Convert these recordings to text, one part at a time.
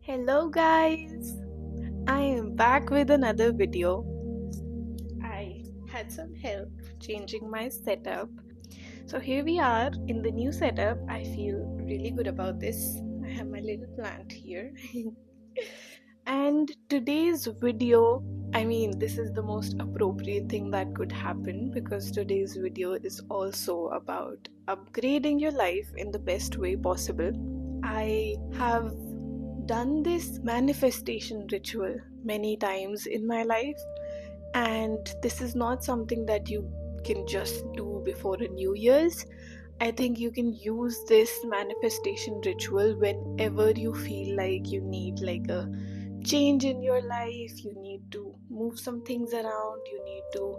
Hello guys, I am back with another video. I had some help changing my setup. So here we are in the new setup. I feel really good about this. I have my little plant here. And today's video, this is the most appropriate thing that could happen because today's video is also about upgrading your life in the best way possible. I have done this manifestation ritual many times in my life, and this is not something that you can just do before a New Year's. I think you can use this manifestation ritual whenever you feel like you need like a change in your life, you need to move some things around, you need to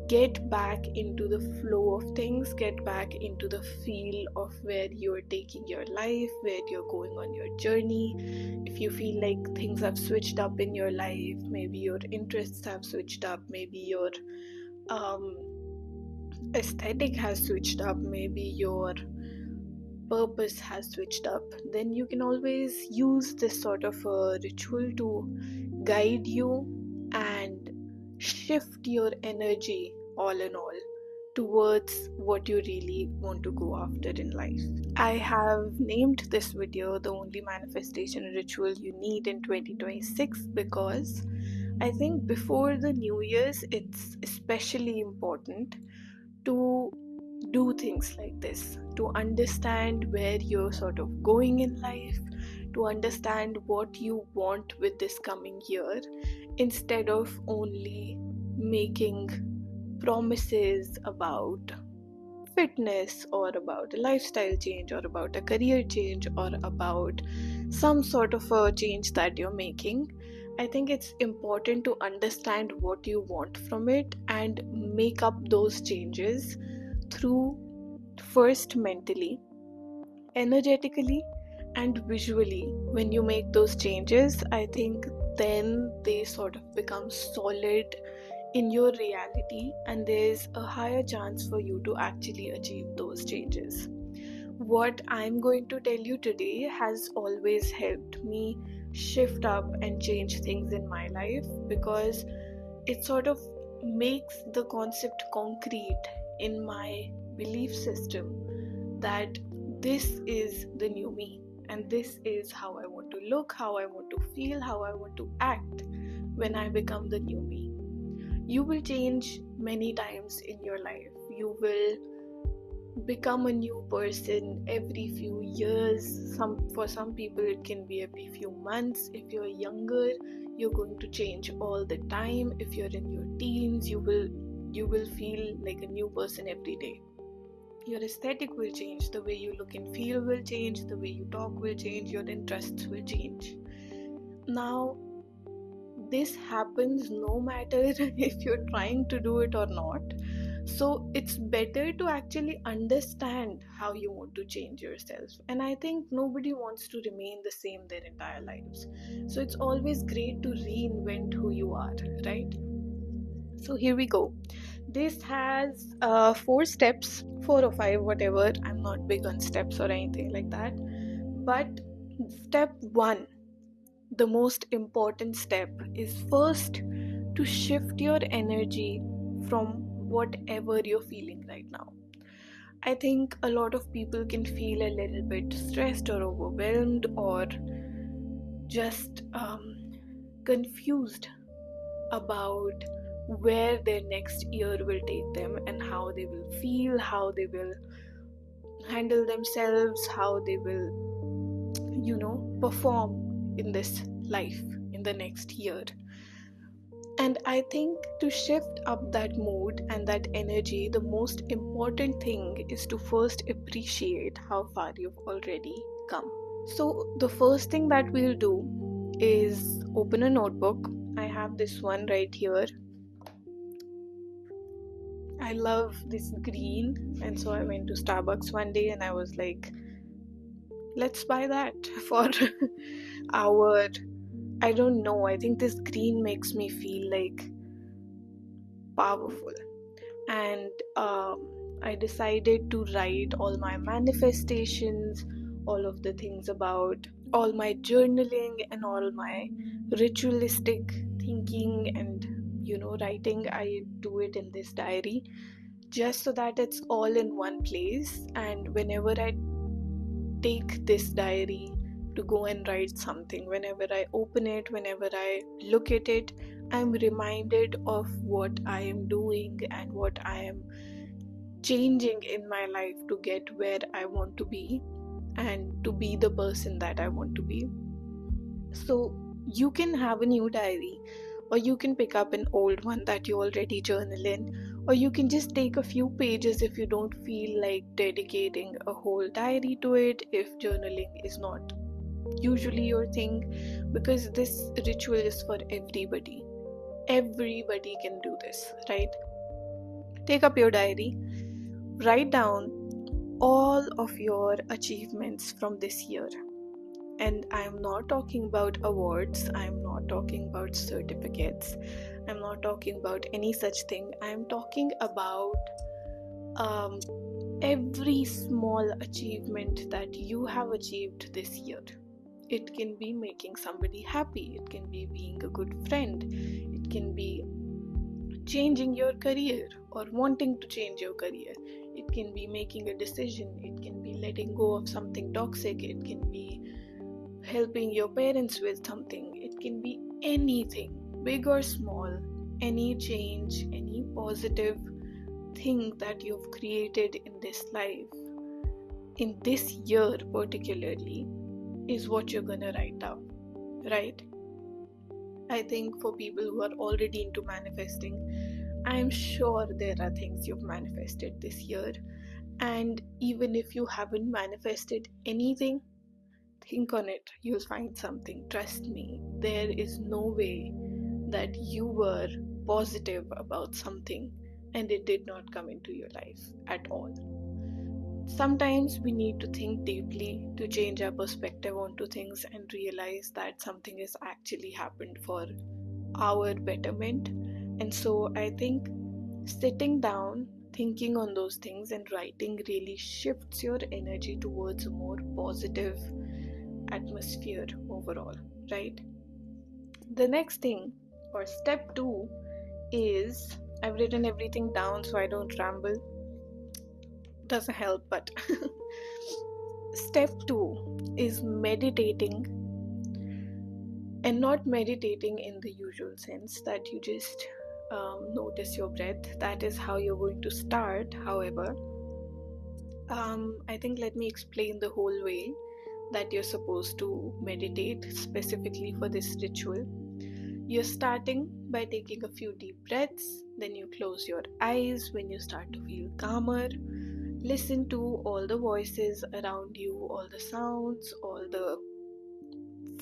get back into the flow of things, get back into the feel of where you're taking your life, where you're going on your journey. If you feel like things have switched up in your life, maybe your interests have switched up, maybe your um, aesthetic has switched up, maybe your purpose has switched up, then you can always use this sort of a ritual to guide you and shift your energy all in all towards what you really want to go after in life. I have named this video the only manifestation ritual you need in 2026 because I think before the New Year's it's especially important to do things like this, to understand where you're sort of going in life, to understand what you want with this coming year, instead of only making promises about fitness or about a lifestyle change or about a career change or about some sort of a change that you're making. I think it's important to understand what you want from it and make up those changes through first mentally, energetically, and visually. When you make those changes, I think then they sort of become solid in your reality, and there's a higher chance for you to actually achieve those changes. What I'm going to tell you today has always helped me shift up and change things in my life because it sort of makes the concept concrete in my belief system that this is the new me and this is how I want to look, how I want to feel, how I want to act when I become the new me. You will change many times in your life. You will become a new person every few years. For some people it can be every few months. If you're younger, you're going to change all the time. If you're in your teens, you will feel like a new person every day. Your aesthetic will change, the way you look and feel will change, the way you talk will change, your interests will change. Now, this happens no matter if you're trying to do it or not. So it's better to actually understand how you want to change yourself. And I think nobody wants to remain the same their entire lives. So it's always great to reinvent who you are, right? So here we go. This has 4 steps, 4 or 5, whatever. I'm not big on steps or anything like that. But step one, the most important step, is first to shift your energy from whatever you're feeling right now. I think a lot of people can feel a little bit stressed or overwhelmed or just confused about where their next year will take them and how they will feel, how they will handle themselves, how they will, perform in this life in the next year. And I think to shift up that mood and that energy, the most important thing is to first appreciate how far you've already come. So, the first thing that we'll do is open a notebook. I have this one right here. I love this green, and so I went to Starbucks one day and I was like, let's buy that for our. I don't know, I think this green makes me feel like powerful. And I decided to write all my manifestations, all of the things about all my journaling and all my ritualistic thinking and writing, I do it in this diary, just so that it's all in one place. And whenever I take this diary to go and write something, whenever I open it, whenever I look at it, I'm reminded of what I am doing and what I am changing in my life to get where I want to be and to be the person that I want to be. So you can have a new diary, or you can pick up an old one that you already journal in, or you can just take a few pages if you don't feel like dedicating a whole diary to it, if journaling is not usually your thing, because this ritual is for everybody. Everybody can do this, right? Take up your diary, write down all of your achievements from this year. And I'm not talking about awards, I'm not talking about certificates, I'm not talking about any such thing. I'm talking about every small achievement that you have achieved this year. It can be making somebody happy, it can be being a good friend, it can be changing your career or wanting to change your career, it can be making a decision, it can be letting go of something toxic, it can be helping your parents with something, it can be anything, big or small. Any change, any positive thing that you've created in this life, in this year particularly, is what you're gonna write down, right? I think for people who are already into manifesting, I'm sure there are things you've manifested this year. And even if you haven't manifested anything, think on it, you'll find something. Trust me, there is no way that you were positive about something and it did not come into your life at all. Sometimes we need to think deeply to change our perspective onto things and realize that something has actually happened for our betterment. And so I think sitting down, thinking on those things, and writing really shifts your energy towards a more positive atmosphere overall, right? The next thing, or step 2, is I've written everything down so I don't ramble. Doesn't help, but step 2 is meditating, and not meditating in the usual sense that you just notice your breath. That is how you're going to start. However, I think let me explain the whole way that you're supposed to meditate specifically for this ritual. You're starting by taking a few deep breaths, then you close your eyes when you start to feel calmer. Listen to all the voices around you, all the sounds, all the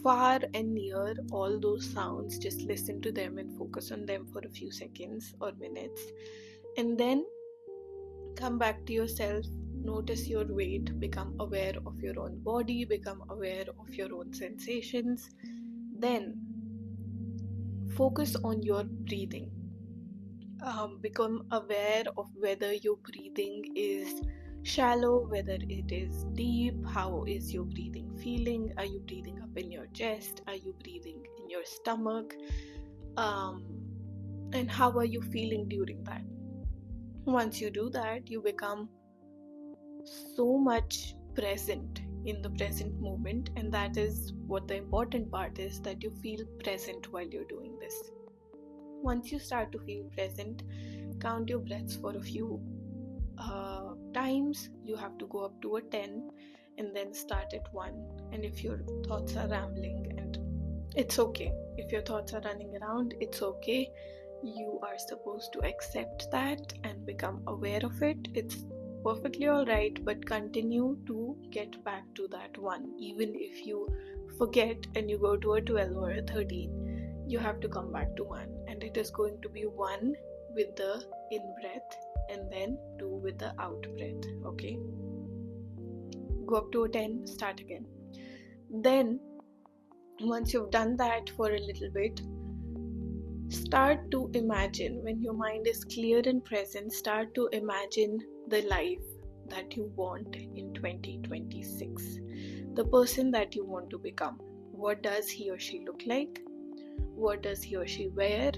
far and near, all those sounds. Just listen to them and focus on them for a few seconds or minutes. And then come back to yourself, notice your weight, become aware of your own body, become aware of your own sensations. Then focus on your breathing. Become aware of whether your breathing is shallow, whether it is deep. How is your breathing feeling? Are you breathing up in your chest? Are you breathing in your stomach? And how are you feeling during that? Once you do that, you become so much present in the present moment, and that is what the important part is, that you feel present while you're doing this. Once you start to feel present, count your breaths for a few times. You have to go up to a 10 and then start at 1. And if your thoughts are rambling, and it's okay, if your thoughts are running around, it's okay. You are supposed to accept that and become aware of it. It's perfectly alright, but continue to get back to that 1. Even if you forget and you go to a 12 or a 13, you have to come back to 1, and it is going to be 1 with the in breath and then 2 with the out breath. Okay, go up to a 10, start again. Then once you've done that for a little bit, start to imagine, when your mind is clear and present, start to imagine the life that you want in 2026. the person that you want to become. What does he or she look like? What does he or she wear?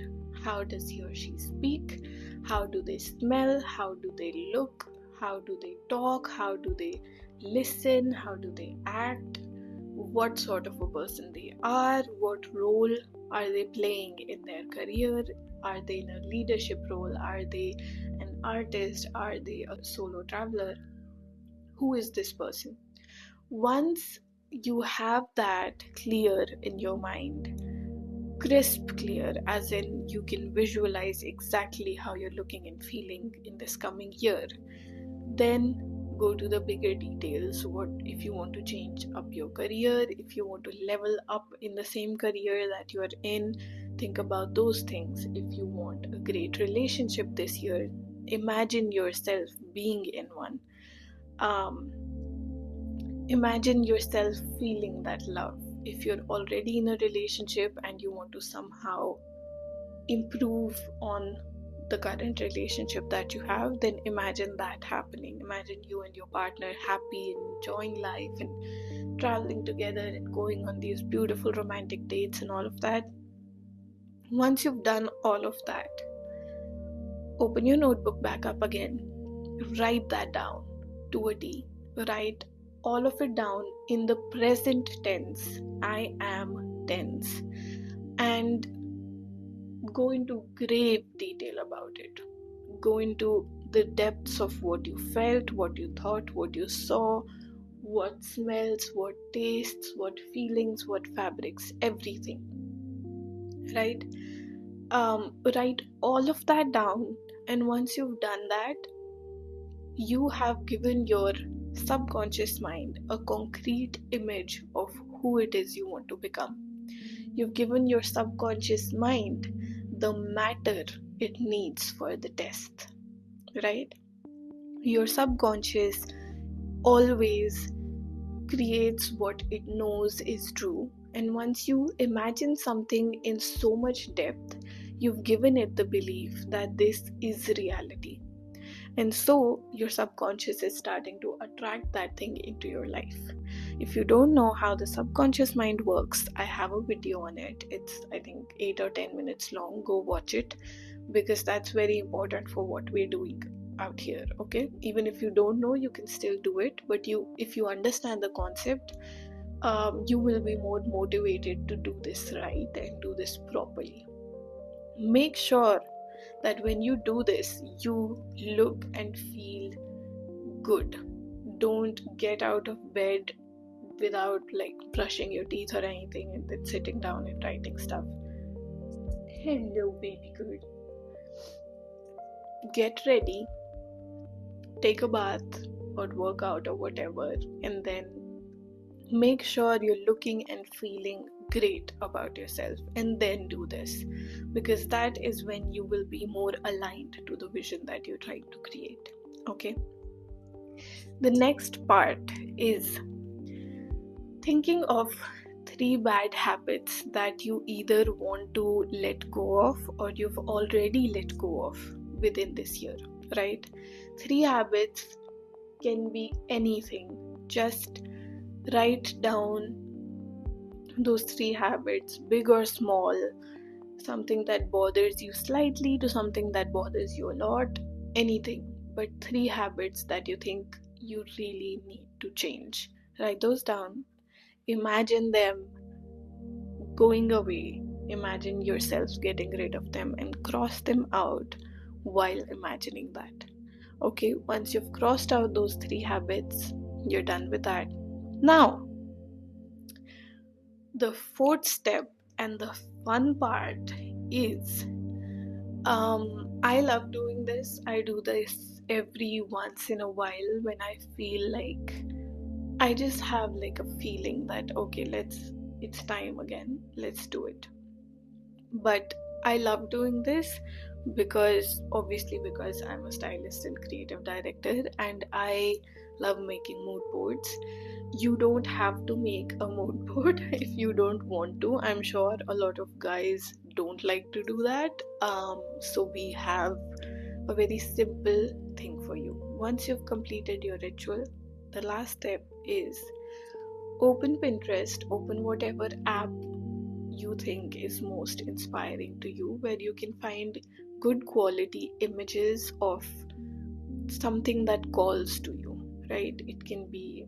How does he or she speak? How do they smell? How do they look? How do they talk? How do they listen? How do they act? What sort of a person they are? What role are they playing in their career? Are they in a leadership role? Are they an artist? Are they a solo traveler? Who is this person? Once you have that clear in your mind, crisp clear, as in you can visualize exactly how you're looking and feeling in this coming year, then go to the bigger details. What if you want to change up your career, if you want to level up in the same career that you are in, think about those things. If you want a great relationship this year, imagine yourself being in one. Imagine yourself feeling that love. If you're already in a relationship and you want to somehow improve on the current relationship that you have, then imagine that happening. Imagine you and your partner happy and enjoying life and traveling together and going on these beautiful romantic dates and all of that. Once you've done all of that, open your notebook back up again, write that down to a T. Write all of it down in the present tense. I am tense. And go into grave detail about it. Go into the depths of what you felt, what you thought, what you saw, what smells, what tastes, what feelings, what fabrics, everything. Right? Write all of that down, and once you've done that, you have given your subconscious mind a concrete image of who it is you want to become. You've given your subconscious mind the matter it needs for the test, right? Your subconscious always creates what it knows is true, and once you imagine something in so much depth, you've given it the belief that this is reality. And so your subconscious is starting to attract that thing into your life. If you don't know how the subconscious mind works, I have a video on it. It's, I think, 8 or 10 minutes long. Go watch it, because that's very important for what we're doing out here. Okay, even if you don't know, you can still do it, but if you understand the concept, you will be more motivated to do this right and do this properly. Make sure that when you do this, you look and feel good. Don't get out of bed without like brushing your teeth or anything and then sitting down and writing stuff. Hello, baby girl. Get ready, take a bath or work out or whatever, and then make sure you're looking and feeling great about yourself, and then do this, because that is when you will be more aligned to the vision that you're trying to create. Okay, the next part is thinking of 3 bad habits that you either want to let go of or you've already let go of within this year, right? 3 habits can be anything. Just write down those 3 habits, big or small, something that bothers you slightly to something that bothers you a lot, anything, but 3 habits that you think you really need to change. Write those down, imagine them going away, imagine yourself getting rid of them, and cross them out while imagining that. Okay, once you've crossed out those 3 habits, you're done with that. Now, the 4th step and the fun part is, I love doing this. I do this every once in a while when I feel like I just have like a feeling that okay, it's time again, let's do it. But I love doing this because I'm a stylist and creative director, and I love making mood boards. You don't have to make a mood board if you don't want to. I'm sure a lot of guys don't like to do that. So we have a very simple thing for you. Once you've completed your ritual, the last step is open Pinterest, open whatever app you think is most inspiring to you, where you can find good quality images of something that calls to you, right? It can be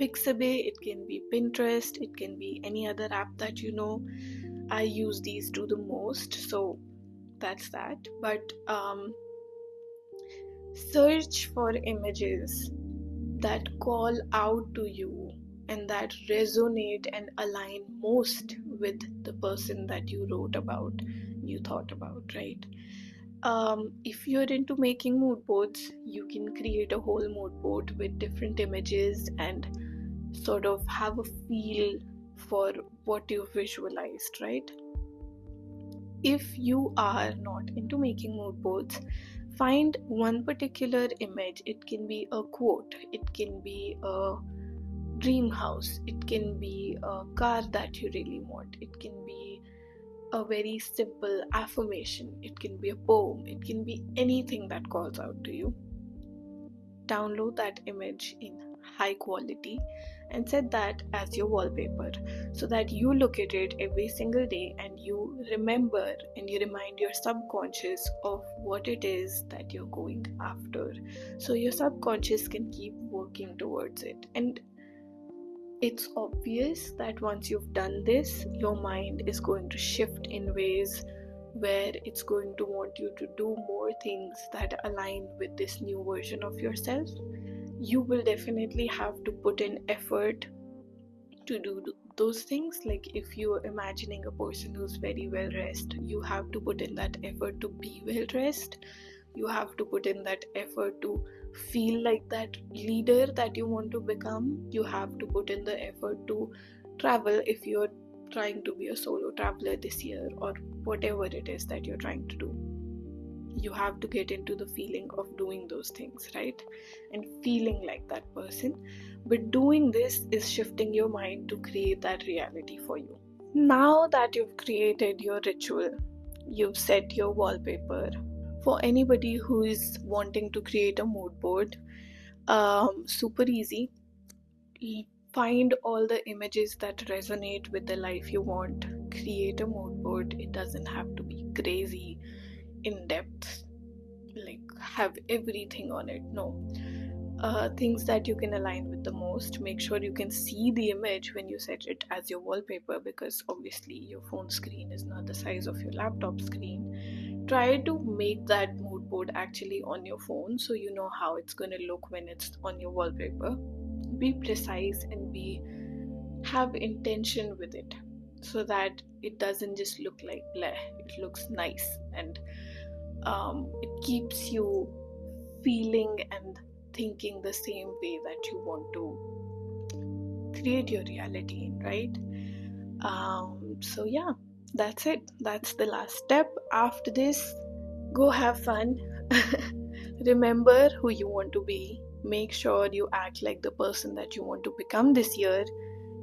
Pixabay, it can be Pinterest, it can be any other app that you know. I use these two the most, so that's that. But search for images that call out to you and that resonate and align most with the person that you wrote about, you thought about, right? If you're into making mood boards, you can create a whole mood board with different images and sort of have a feel for what you visualized, right? If you are not into making mood boards, find one particular image. It can be a quote, it can be a dream house, it can be a car that you really want, it can be a very simple affirmation, it can be a poem, it can be anything that calls out to you. Download that image in high quality and set that as your wallpaper so that you look at it every single day and you remember and you remind your subconscious of what it is that you're going after, so your subconscious can keep working towards it. And it's obvious that once you've done this, your mind is going to shift in ways where it's going to want you to do more things that align with this new version of yourself. You will definitely have to put in effort to do those things. Like if you're imagining a person who's very well dressed, you have to put in that effort to be well dressed. You have to put in that effort to feel like that leader that you want to become. You have to put in the effort to travel if you're trying to be a solo traveler this year, or whatever it is that you're trying to do. You have to get into the feeling of doing those things, right? And feeling like that person. But doing this is shifting your mind to create that reality for you. Now that you've created your ritual, you've set your wallpaper. For anybody who is wanting to create a mood board, super easy. Find all the images that resonate with the life you want. Create a mood board. It doesn't have to be crazy in depth, like have everything on it. No. Things that you can align with the most. Make sure you can see the image when you set it as your wallpaper, because obviously your phone screen is not the size of your laptop screen. Try to make that mood board actually on your phone so you know how it's going to look when it's on your wallpaper. Be precise and have intention with it, so that it doesn't just look like bleh. It looks nice, and it keeps you feeling and thinking the same way that you want to create your reality in, right? So yeah, that's it. That's the last step. After this, go have fun. Remember who you want to be. Make sure you act like the person that you want to become this year,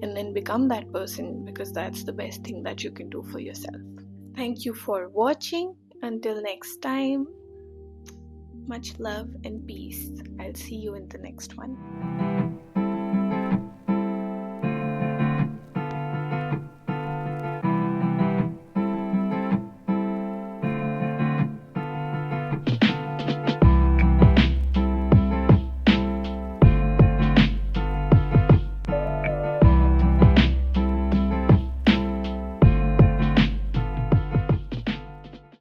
and then become that person, because that's the best thing that you can do for yourself. Thank you for watching. Until next time, much love and peace. I'll see you in the next one.